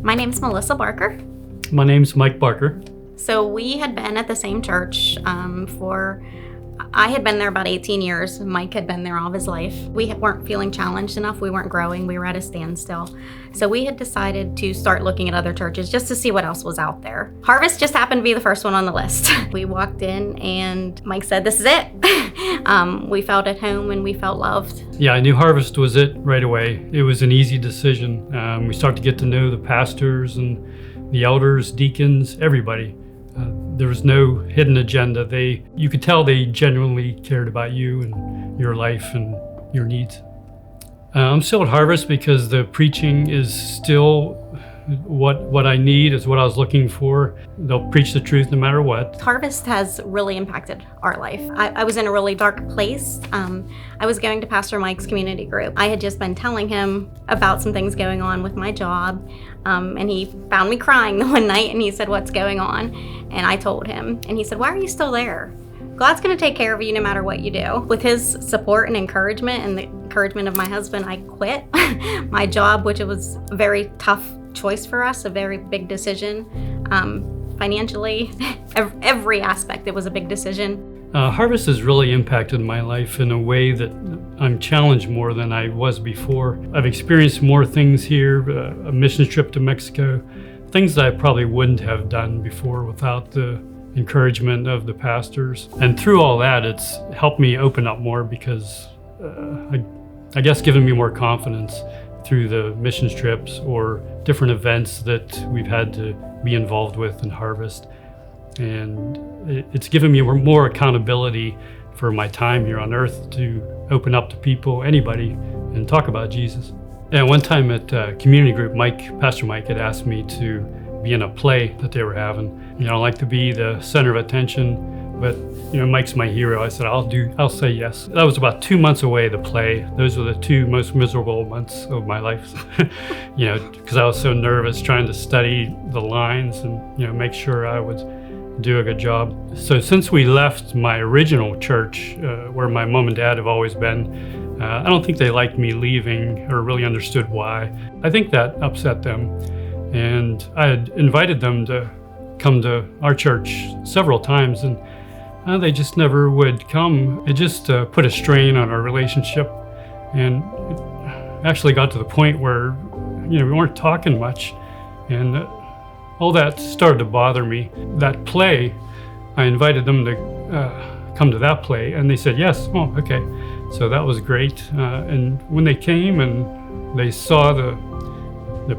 My name's Melissa Barker. My name's Mike Barker. So we had been at the same church I had been there about 18 years. Mike had been there all of his life. We weren't feeling challenged enough. We weren't growing. We were at a standstill. So we had decided to start looking at other churches just to see what else was out there. Harvest just happened to be the first one on the list. We walked in and Mike said, "This is it." We felt at home and we felt loved. Yeah, I knew Harvest was it right away. It was an easy decision. We started to get to know the pastors and the elders, deacons, everybody. There was no hidden agenda. You could tell they genuinely cared about you and your life and your needs. I'm still at Harvest because the preaching is still what I need, is what I was looking for. They'll preach the truth no matter what. Harvest has really impacted our life. I was in a really dark place. I was going to Pastor Mike's community group. I had just been telling him about some things going on with my job, and he found me crying the one night and he said, "What's going on?" And I told him, and he said, "Why are you still there? God's going to take care of you no matter what you do." With his support and encouragement and the encouragement of my husband, I quit my job, which it was a very tough choice for us, a very big decision. Financially, every aspect, it was a big decision. Harvest has really impacted my life in a way that I'm challenged more than I was before. I've experienced more things here, a mission trip to Mexico, things that I probably wouldn't have done before without the encouragement of the pastors. And through all that, it's helped me open up more because I guess given me more confidence through the missions trips or different events that we've had to be involved with in Harvest. And it's given me more accountability for my time here on earth to open up to people, anybody, and talk about Jesus. And one time at community group, Pastor Mike had asked me to be in a play that they were having. I don't like to be the center of attention, but Mike's my hero. I said, I'll say yes. That was about 2 months away, the play. Those were the 2 most miserable months of my life. Because I was so nervous trying to study the lines and, make sure I would do a good job. So since we left my original church, where my mom and dad have always been, I don't think they liked me leaving or really understood why. I think that upset them. And I had invited them to come to our church several times, and they just never would come. It just put a strain on our relationship, and it actually got to the point where we weren't talking much, and all that started to bother me. That play, I invited them to come to that play, and they said yes. Oh, okay. So that was great. And when they came and they saw the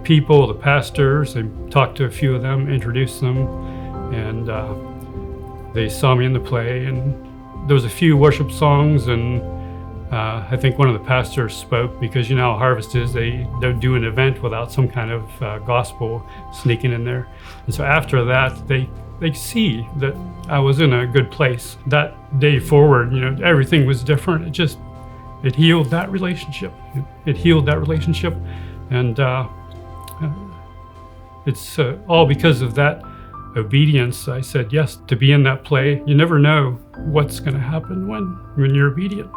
people, the pastors, they talked to a few of them, introduced them, and they saw me in the play. And there was a few worship songs, and I think one of the pastors spoke, because how Harvest is, they don't do an event without some kind of gospel sneaking in there. And so after that, they see that I was in a good place. That day forward, everything was different. It healed that relationship. It healed that relationship. And it's all because of that obedience. I said yes to be in that play. You never know what's going to happen when you're obedient.